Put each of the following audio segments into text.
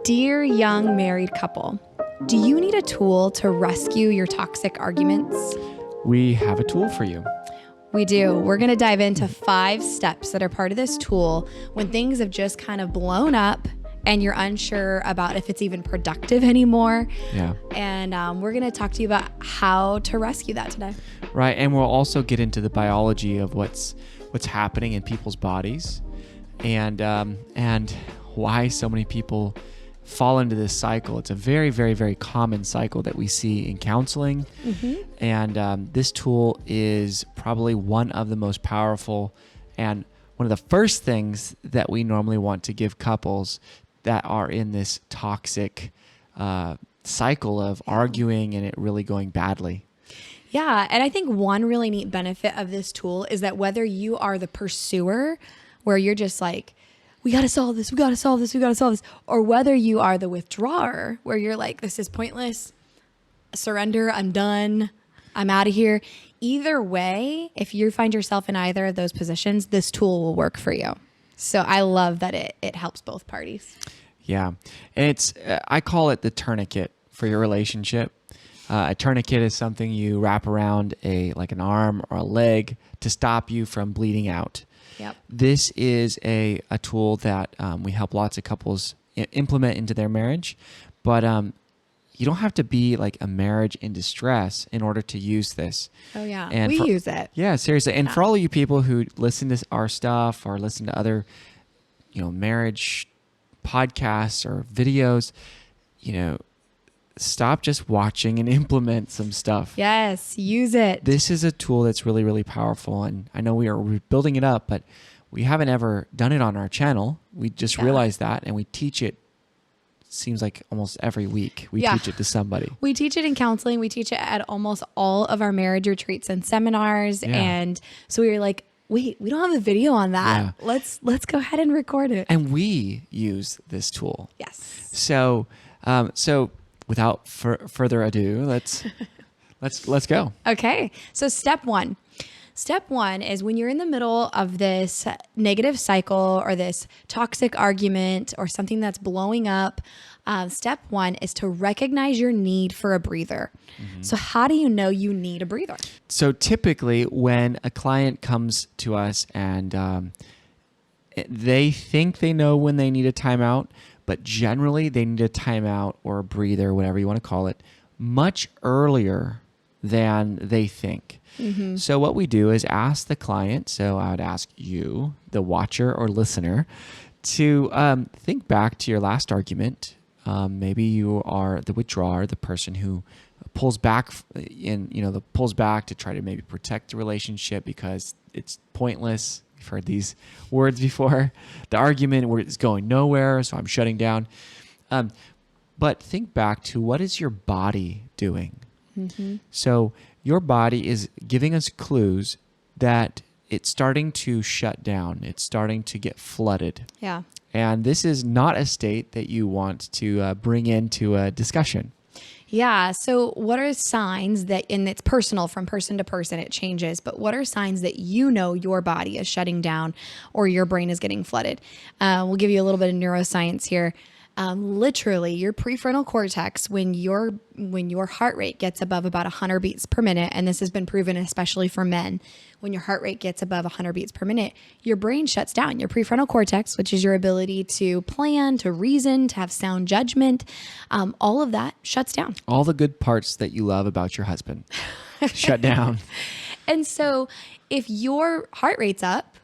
Dear young married couple, do you need a tool to rescue your toxic arguments? We have a tool for you. We do. We're going to dive into 5 steps that are part of this tool when things have just kind of blown up and you're unsure about if it's even productive anymore. Yeah. And we're going to talk to you about how to rescue that today. Right. And we'll also get into the biology of what's happening in people's bodies and why so many people fall into this cycle. It's a very, very, very common cycle that we see in counseling. Mm-hmm. And this tool is probably one of the most powerful and one of the first things that we normally want to give couples that are in this toxic cycle of arguing and it really going badly. Yeah. And I think one really neat benefit of this tool is that whether you are the pursuer, where you're just like, we got to solve this, we got to solve this, we got to solve this, or whether you are the withdrawer, where you're like, this is pointless, surrender, I'm done, I'm out of here. Either way, if you find yourself in either of those positions, this tool will work for you. So I love that it helps both parties. Yeah. And it's, I call it the tourniquet for your relationship. A tourniquet is something you wrap around like an arm or a leg to stop you from bleeding out. Yep. This is a tool that we help lots of couples implement into their marriage, but you don't have to be like a marriage in distress in order to use this. Oh yeah, and we use it. Yeah, seriously. And for all of you people who listen to our stuff or listen to other, marriage podcasts or videos, stop just watching and implement some stuff. Yes, use it. This is a tool that's really, really powerful. And I know we're building it up, but we haven't ever done it on our channel. We just realized that, and we teach it. Seems like almost every week we teach it to somebody. We teach it in counseling. We teach it at almost all of our marriage retreats and seminars. Yeah. And so we were like, wait, we don't have a video on that. Yeah. Let's go ahead and record it. And we use this tool. Yes. So without further ado, let's go. Okay. So step one is when you're in the middle of this negative cycle or this toxic argument or something that's blowing up. Step one is to recognize your need for a breather. Mm-hmm. So how do you know you need a breather? So typically when a client comes to us and they think they know when they need a timeout, but generally they need a timeout or a breather, whatever you want to call it, much earlier than they think. Mm-hmm. So what we do is ask the client, so I would ask you, the watcher or listener, to think back to your last argument. Maybe you are the withdrawer, the person who pulls back pulls back to try to maybe protect the relationship because it's pointless. You've heard these words before. The argument where it's going nowhere, so I'm shutting down. But think back to what is your body doing? Mm-hmm. So your body is giving us clues that it's starting to shut down. It's starting to get flooded. Yeah. And this is not a state that you want to bring into a discussion. Yeah. So what are signs that, and it's personal from person to person, it changes, but what are signs that your body is shutting down or your brain is getting flooded? We'll give you a little bit of neuroscience here. Literally your prefrontal cortex, when your heart rate gets above about 100 beats per minute, and this has been proven especially for men, when your heart rate gets above 100 beats per minute, your brain shuts down. Your prefrontal cortex, which is your ability to plan, to reason, to have sound judgment, all of that shuts down. All the good parts that you love about your husband shut down. And so if your heart rate's up,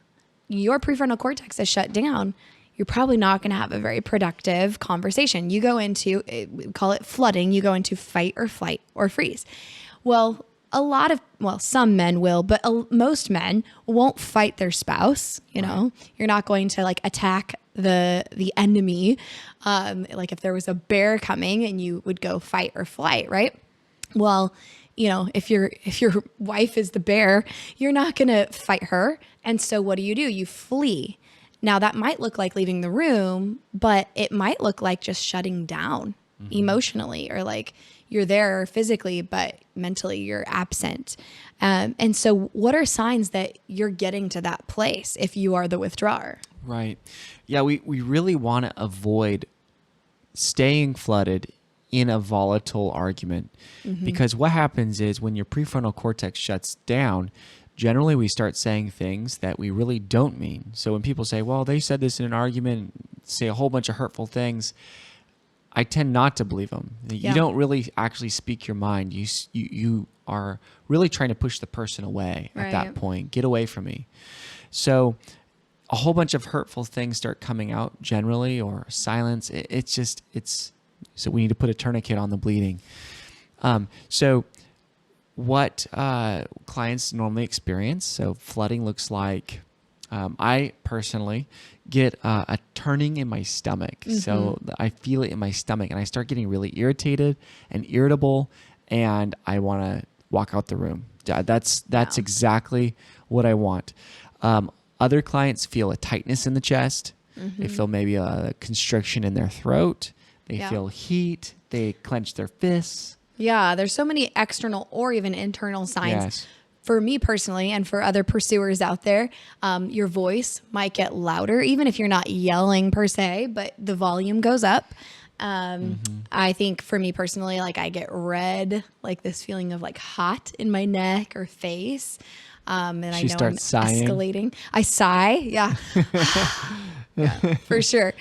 your prefrontal cortex is shut down, you're probably not going to have a very productive conversation. You go into, we call it flooding, you go into fight or flight or freeze. Well, some men will, but most men won't fight their spouse. You're not going to attack the enemy. Like if there was a bear coming and you would go fight or flight, right? Well, if your wife is the bear, you're not going to fight her. And so what do? You flee. Now that might look like leaving the room, but it might look like just shutting down emotionally, or like you're there physically, but mentally you're absent. And so what are signs that you're getting to that place if you are the withdrawer? Right. Yeah, we really want to avoid staying flooded in a volatile argument. Because what happens is when your prefrontal cortex shuts down, generally we start saying things that we really don't mean. So when people say, well, they said this in an argument, say a whole bunch of hurtful things, I tend not to believe them. You don't really actually speak your mind. You are really trying to push the person away at that point. Get away from me. So a whole bunch of hurtful things start coming out generally, or silence. So we need to put a tourniquet on the bleeding. So what clients normally experience, so flooding looks like, I personally get a turning in my stomach. So I feel it in my stomach and I start getting really irritated and irritable, and I want to walk out the room. That's exactly what I want. Other clients feel a tightness in the chest. They feel maybe a constriction in their throat. They feel heat. They clench their fists. Yeah, there's so many external or even internal signs. Yes. For me personally, and for other pursuers out there, your voice might get louder, even if you're not yelling per se, but the volume goes up. I think for me personally, like I get red, like this feeling of like hot in my neck or face. And I know I'm escalating. I sigh. Yeah. Yeah, for sure.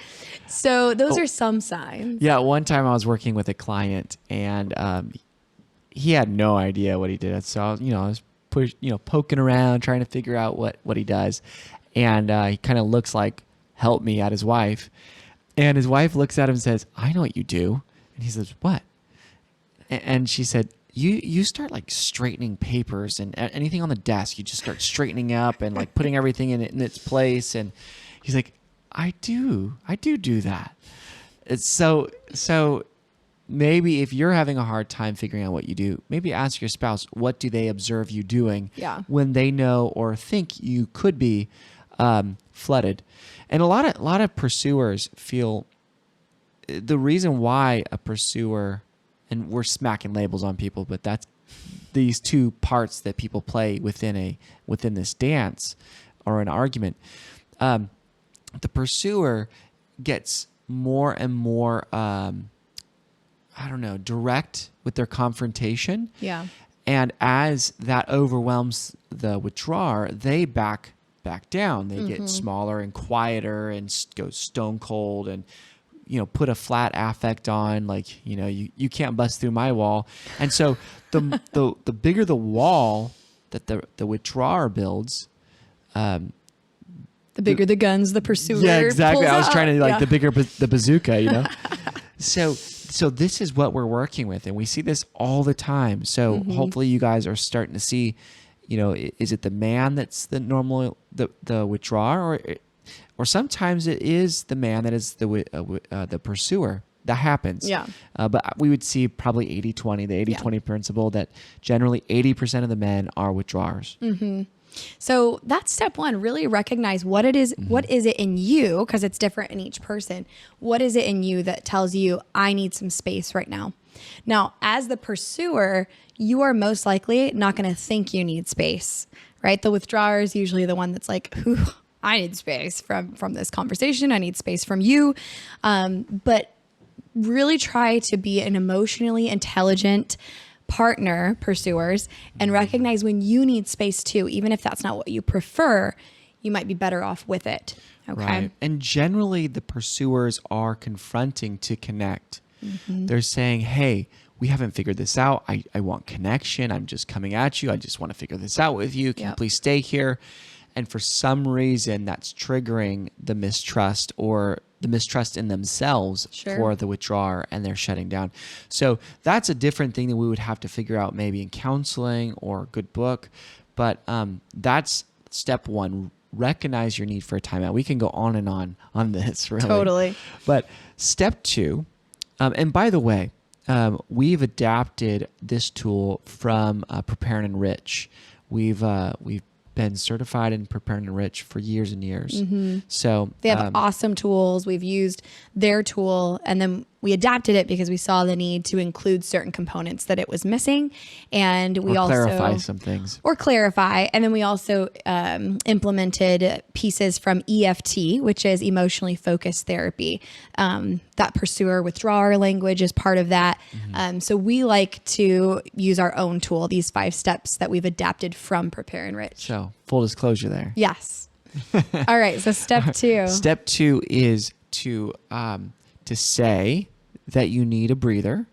So those are some signs. Yeah. One time I was working with a client, and he had no idea what he did. So I was poking around, trying to figure out what he does. And he kind of looks like, help me, at his wife. And his wife looks at him and says, I know what you do. And he says, what? And she said, you start like straightening papers and anything on the desk. You just start straightening up and like putting everything in its place. And he's like, I do that. It's so maybe if you're having a hard time figuring out what you do, maybe ask your spouse, what do they observe you doing when they know or think you could be flooded. And a lot of pursuers feel the reason why a pursuer, and we're smacking labels on people, but that's these two parts that people play within this dance or an argument. The pursuer gets more and more, direct with their confrontation. Yeah. And as that overwhelms the withdrawer, they back down. They get smaller and quieter and go stone cold and, put a flat affect on, like, you can't bust through my wall. And so the bigger the wall that the withdrawer builds, the bigger the guns the pursuer. Yeah, exactly. Pulls I was out. trying to the bigger the bazooka, So this is what we're working with, and we see this all the time. So hopefully you guys are starting to see, is it the man that's the normal the withdrawer, or sometimes it is the man that is the pursuer. That happens. Yeah. But we would see probably 80-20, the 80-20 principle, that generally 80% of the men are withdrawers. So that's step one. Really recognize what it is. What is it in you? Because it's different in each person. What is it in you that tells you, I need some space right now? Now, as the pursuer, you are most likely not going to think you need space, right? The withdrawer is usually the one that's like, ooh, I need space from this conversation. I need space from you. But really try to be an emotionally intelligent partner, pursuers, and recognize when you need space too. Even if that's not what you prefer, you might be better off with it. Okay. Right. And generally the pursuers are confronting to connect. They're saying, hey, we haven't figured this out. I want connection. I'm just coming at you. I just want to figure this out with you. Can you please stay here? And for some reason that's triggering the mistrust or the mistrust in themselves for the withdrawer, and they're shutting down. So that's a different thing that we would have to figure out maybe in counseling or a good book. But that's step one. Recognize your need for a timeout. We can go on and on this, really. Totally. But step two, and by the way, we've adapted this tool from Prepare and Enrich. We've been certified in Prepare and Enrich for years and years. So they have awesome tools. We've used their tool, and then we adapted it because we saw the need to include certain components that it was missing. And we also clarify some things. Or clarify. And then we also implemented pieces from EFT, which is emotionally focused therapy. That pursuer withdrawer language is part of that. So we like to use our own tool, these 5 steps that we've adapted from Prepare and Rich. So full disclosure there. Yes. All right. So step 2. Step 2 is to say that you need a breather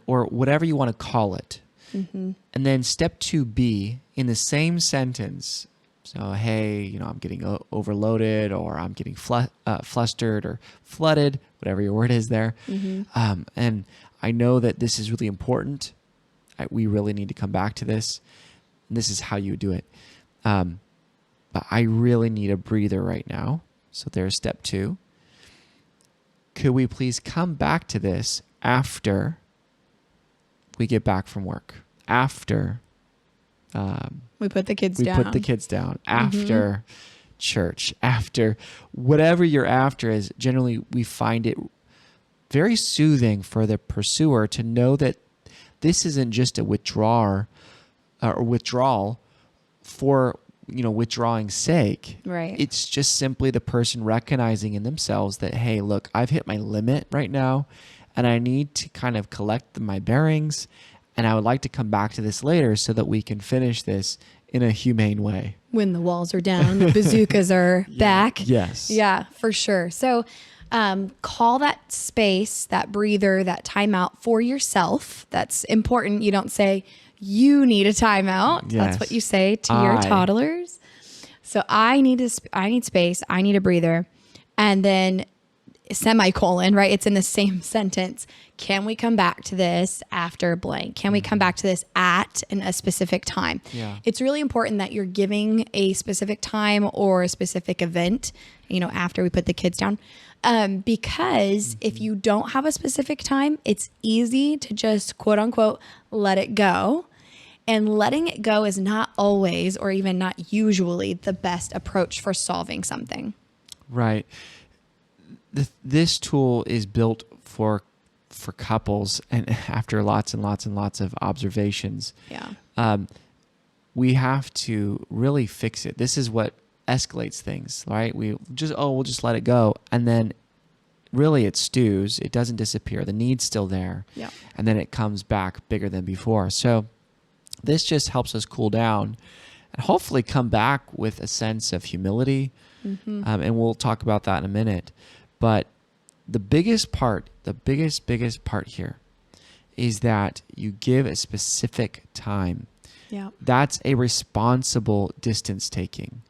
or whatever you want to call it. And then step 2B in the same sentence. So, hey, I'm getting overloaded, or I'm getting flustered or flooded, whatever your word is there. And I know that this is really important. We really need to come back to this. And this is how you do it. But I really need a breather right now. So there's step 2. Could we please come back to this after we get back from work? After we put the kids down. After church, after whatever you're after is, generally we find it very soothing for the pursuer to know that this isn't just a withdrawal for withdrawing's sake. Right. It's just simply the person recognizing in themselves that, hey, look, I've hit my limit right now and I need to kind of collect my bearings, and I would like to come back to this later so that we can finish this in a humane way. When the walls are down, the bazookas are back. Yes. Yeah, for sure. So call that space, that breather, that timeout for yourself. That's important. You don't say, you need a timeout. Yes. That's what you say to your toddlers. So I need space. I need a breather. And then semicolon, right? It's in the same sentence. Can we come back to this after blank? Can we come back to this at a specific time? Yeah. It's really important that you're giving a specific time or a specific event, after we put the kids down. Because if you don't have a specific time, it's easy to just quote unquote, let it go. And letting it go is not always, or even not usually, the best approach for solving something. Right. This tool is built for couples, and after lots and lots and lots of observations, we have to really fix it. This is what escalates things, right? We'll just let it go, and then really it stews. It doesn't disappear. The need's still there, and then it comes back bigger than before. So this just helps us cool down and hopefully come back with a sense of humility, and we'll talk about that in a minute. But the biggest part here is that you give a specific time. Yeah. That's a responsible distance taking.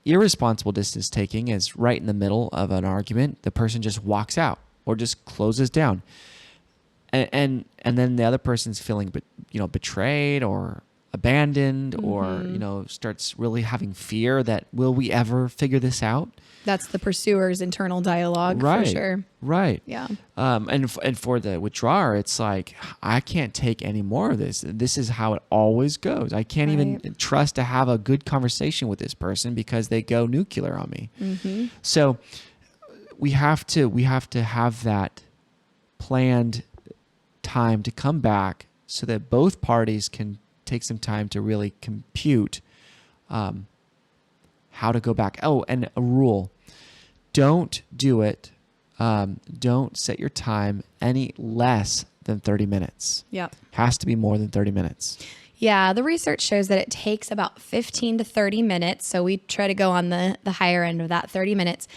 Irresponsible distance taking is right in the middle of an argument. The person just walks out or just closes down. And then the other person's feeling betrayed or abandoned, or starts really having fear that, will we ever figure this out? That's the pursuer's internal dialogue, for sure. Right. Yeah. And for the withdrawer, it's like, I can't take any more of this. This is how it always goes. I can't even trust to have a good conversation with this person because they go nuclear on me. So we have to have that planned time to come back so that both parties can take some time to really compute how to go back. Oh, and a rule. Don't do it. Don't set your time any less than 30 minutes. Yep. Has to be more than 30 minutes. Yeah, the research shows that it takes about 15 to 30 minutes. So we try to go on the higher end of that 30 minutes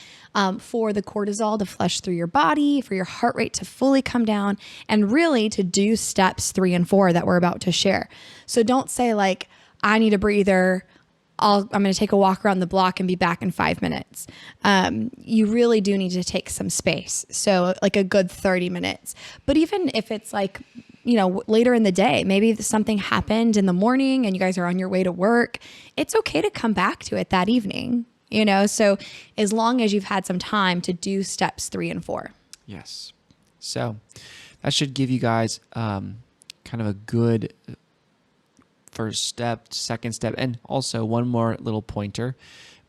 for the cortisol to flush through your body, for your heart rate to fully come down, and really to do steps 3 and 4 that we're about to share. So don't say like, I need a breather. I'm going to take a walk around the block and be back in 5 minutes. You really do need to take some space. So like a good 30 minutes. But even if it's like, later in the day, maybe something happened in the morning and you guys are on your way to work, it's okay to come back to it that evening, So as long as you've had some time to do steps 3 and 4. Yes. So that should give you guys kind of a good first step, second step, and also one more little pointer.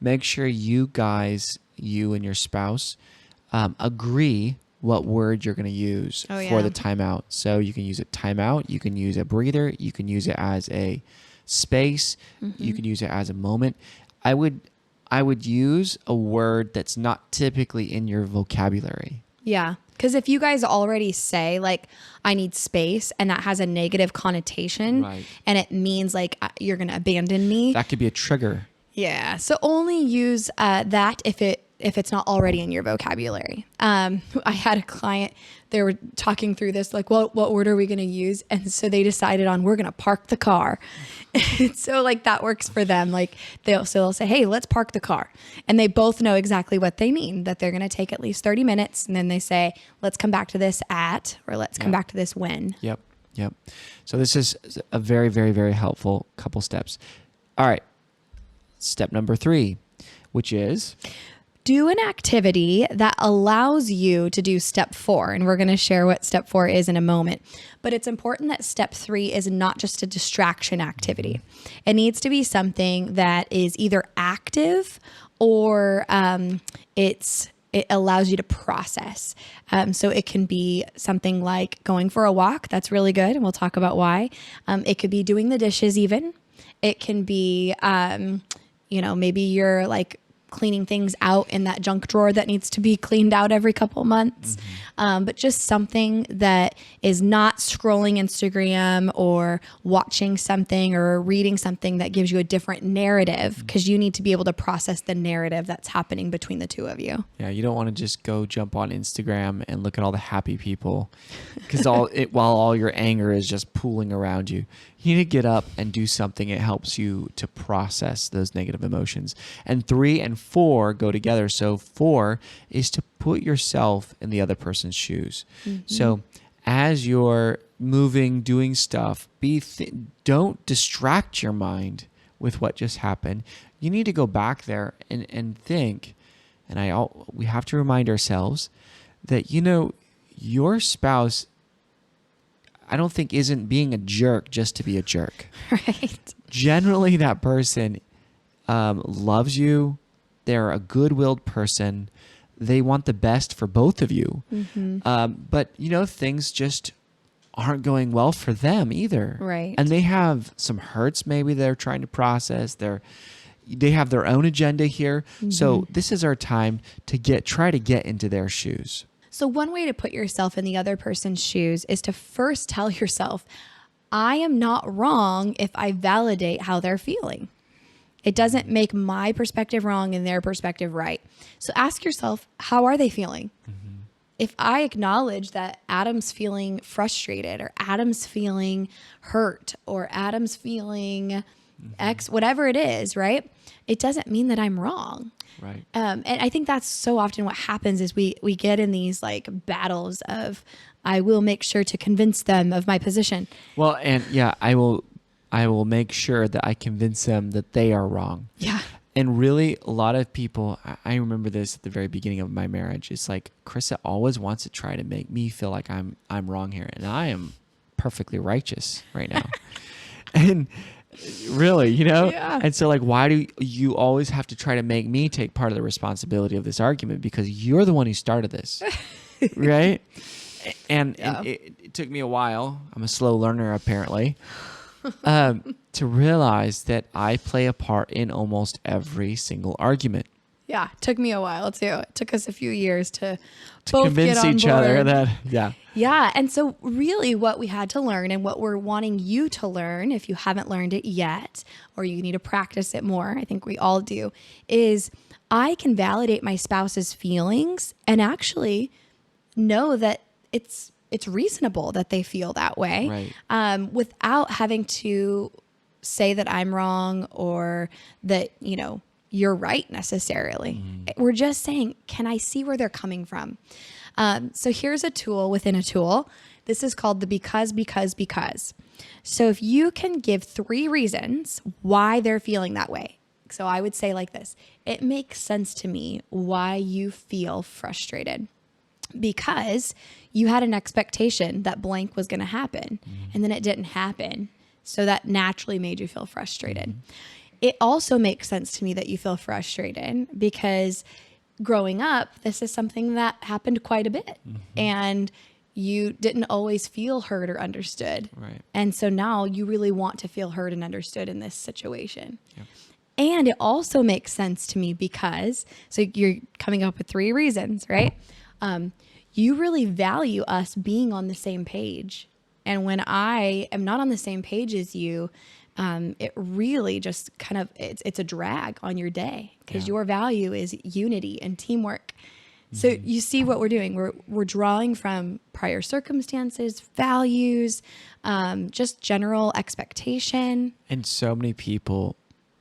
Make sure you and your spouse agree what word you're going to use Oh, for yeah. the timeout. So you can use a timeout, you can use a breather, you can use it as a space, you can use it as a moment. I would use a word that's not typically in your vocabulary. Yeah. Because if you guys already say like, I need space, and that has a negative connotation, Right. and it means like you're going to abandon me. That could be a trigger. Yeah. So only use that if it's not already in your vocabulary. I had a client, they were talking through this, like, what word are we going to use? And so they decided on, we're going to park the car. So like that works for them. Like they'll say, hey, let's park the car. And they both know exactly what they mean, that they're going to take at least 30 minutes. And then they say, let's come back to this at, or let's come back to this when. Yep. So this is a very, very, very helpful couple steps. All right. Step number 3, which is do an activity that allows you to do step 4. And we're going to share what step 4 is in a moment. But it's important that step 3 is not just a distraction activity. It needs to be something that is either active or it allows you to process. So it can be something like going for a walk. That's really good. And we'll talk about why. It could be doing the dishes even. It can be, maybe you're like cleaning things out in that junk drawer that needs to be cleaned out every couple months. But just something that is not scrolling Instagram or watching something or reading something that gives you a different narrative, because you need to be able to process the narrative that's happening between the two of you. Yeah, you don't want to just go jump on Instagram and look at all the happy people, because while all your anger is just pooling around you. You need to get up and do something. It helps you to process those negative emotions. And 3 and 4 go together. So 4 is to put yourself in the other person's shoes. So as you're moving, doing stuff, don't distract your mind with what just happened. You need to go back there and think. And we have to remind ourselves that, your spouse, I don't think, isn't being a jerk just to be a jerk. Right. Generally, that person loves you. They're a good-willed person. They want the best for both of you. But, things just aren't going well for them either. Right. And they have some hurts maybe they're trying to process. They have their own agenda here. So this is our time to try to get into their shoes. So one way to put yourself in the other person's shoes is to first tell yourself, I am not wrong if I validate how they're feeling. It doesn't make my perspective wrong and their perspective right. So ask yourself, how are they feeling? If I acknowledge that Adam's feeling frustrated, or Adam's feeling hurt, or Adam's feeling X, whatever it is, right? It doesn't mean that I'm wrong. Right. And I think that's so often what happens is we get in these like battles of, I will make sure to convince them of my position. Well, and yeah, I will make sure that I convince them that they are wrong. Yeah. And really, a lot of people, I remember this at the very beginning of my marriage. It's like, Karissa always wants to try to make me feel like I'm wrong here, and I am perfectly righteous right now. And really, Yeah. And so, like, why do you always have to try to make me take part of the responsibility of this argument? Because you're the one who started this, right? And it took me a while. I'm a slow learner, apparently. To realize that I play a part in almost every single argument. Yeah. It took me a while too. It took us a few years to both convince get on each board. other that, Yeah. And so really what we had to learn, and what we're wanting you to learn, if you haven't learned it yet, or you need to practice it more, I think we all do, is I can validate my spouse's feelings and actually know that it's reasonable that they feel that way, Right. without having to say that I'm wrong or that, you're right necessarily. We're just saying, can I see where they're coming from? So here's a tool within a tool. This is called the because. So if you can give 3 reasons why they're feeling that way. So I would say like this: it makes sense to me why you feel frustrated, because you had an expectation that blank was going to happen, and then it didn't happen. So that naturally made you feel frustrated. It also makes sense to me that you feel frustrated because growing up, this is something that happened quite a bit. And you didn't always feel heard or understood. Right. And so now you really want to feel heard and understood in this situation. Yep. And it also makes sense to me because, so you're coming up with 3 reasons, right? You really value us being on the same page. And when I am not on the same page as you, it really just kind of, it's a drag on your day because your value is unity and teamwork. So you see what we're doing. We're drawing from prior circumstances, values, just general expectation. And so many people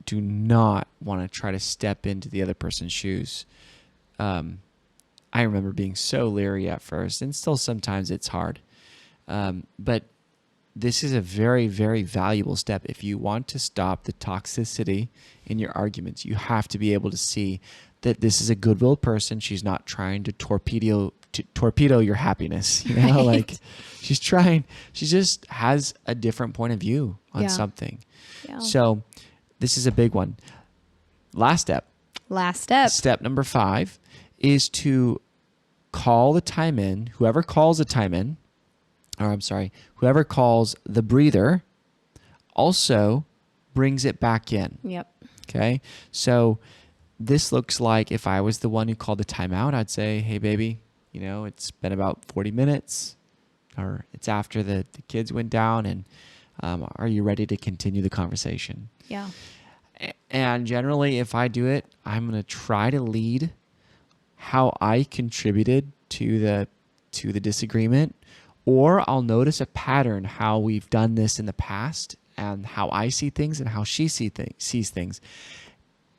do not want to try to step into the other person's shoes. I remember being so leery at first, and still sometimes it's hard. But this is a very, very valuable step. If you want to stop the toxicity in your arguments, you have to be able to see that this is a good-willed person. She's not trying to torpedo your happiness. You know, like she just has a different point of view on something. Yeah. So this is a big one. Last step. Step number 5 is to call the time in. Whoever calls the breather also brings it back in. Yep. Okay. So this looks like if I was the one who called the timeout, I'd say, hey, baby, it's been about 40 minutes or it's after the kids went down and are you ready to continue the conversation? Yeah. And generally, if I do it, I'm going to try to lead how I contributed to the disagreement, or I'll notice a pattern, how we've done this in the past and how I see things and how she sees things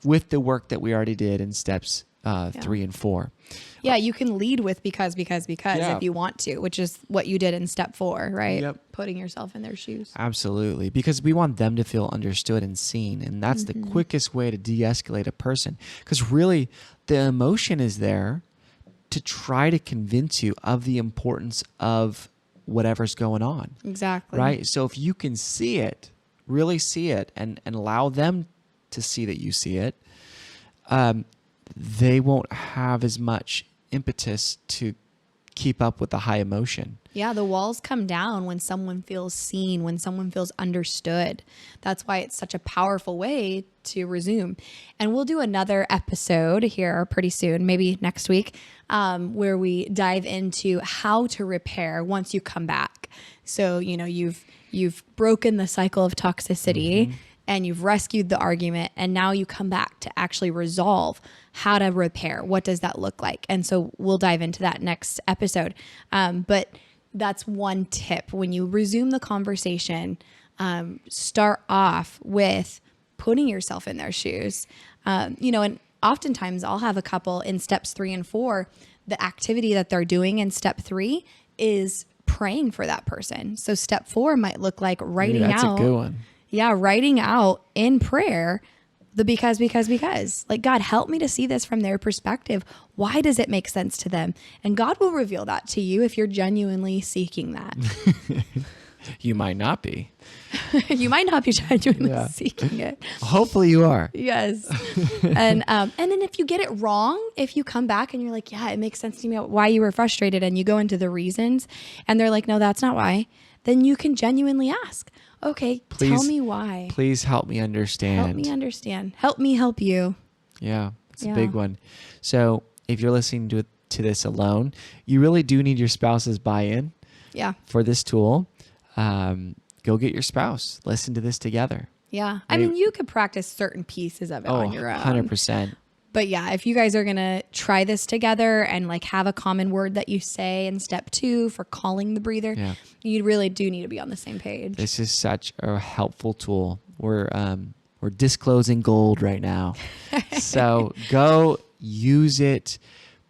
with the work that we already did in steps 3 and 4. Yeah, you can lead with because if you want to, which is what you did in step 4, right? Yep. Putting yourself in their shoes. Absolutely. Because we want them to feel understood and seen. And that's the quickest way to de-escalate a person. Because really, the emotion is there to try to convince you of the importance of whatever's going on. Exactly. Right? So if you can see it, really see it, and allow them to see that you see it, they won't have as much impetus to keep up with the high emotion. Yeah, the walls come down when someone feels seen, when someone feels understood. That's why it's such a powerful way to resume. And we'll do another episode here pretty soon, maybe next week, where we dive into how to repair once you come back. So, you've broken the cycle of toxicity and you've rescued the argument, and now you come back to actually resolve how to repair. What does that look like? And so we'll dive into that next episode. But that's one tip. When you resume the conversation, start off with putting yourself in their shoes. And oftentimes I'll have a couple in steps 3 and 4. The activity that they're doing in step 3 is praying for that person. So step 4 might look like writing out. That's a good one. Yeah, writing out in prayer the because. Like, God, help me to see this from their perspective. Why does it make sense to them? And God will reveal that to you if you're genuinely seeking that. You might not be. You might not be genuinely seeking it. Hopefully you are. Yes. And then if you get it wrong, if you come back and you're like, yeah, it makes sense to me why you were frustrated, and you go into the reasons and they're like, no, that's not why, then you can genuinely ask, okay, tell me why. Please help me understand. Help me understand. Help me help you. Yeah, it's a big one. So if you're listening to this alone, you really do need your spouse's buy-in for this tool. Go get your spouse. Listen to this together. Yeah. I mean, you could practice certain pieces of it on your own. 100%. But yeah, if you guys are going to try this together and like have a common word that you say in step 2 for calling the breather, you really do need to be on the same page. This is such a helpful tool. We're disclosing gold right now. So go use it.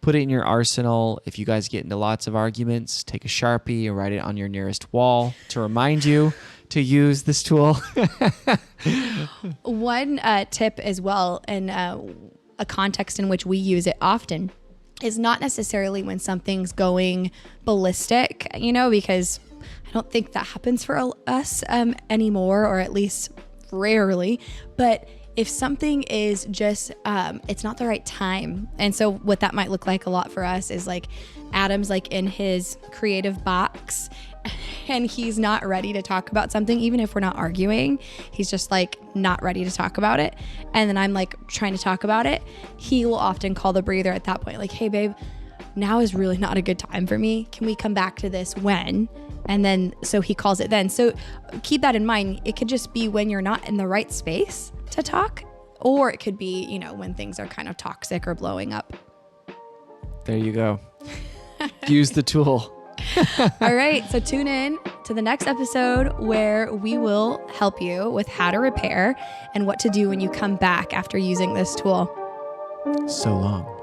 Put it in your arsenal. If you guys get into lots of arguments, take a Sharpie and write it on your nearest wall to remind you to use this tool. One tip as well, and a context in which we use it often, is not necessarily when something's going ballistic, because I don't think that happens for us anymore, or at least rarely. But if something is just, it's not the right time. And so what that might look like a lot for us is like Adam's like in his creative box and he's not ready to talk about something, even if we're not arguing, he's just like not ready to talk about it. And then I'm like trying to talk about it. He will often call the breather at that point, like, hey babe, now is really not a good time for me. Can we come back to this when? And then, so he calls it then. So keep that in mind. It could just be when you're not in the right space to talk, or it could be, you know, when things are kind of toxic or blowing up. There you go. Use the tool. All right. So tune in to the next episode where we will help you with how to repair and what to do when you come back after using this tool. So long.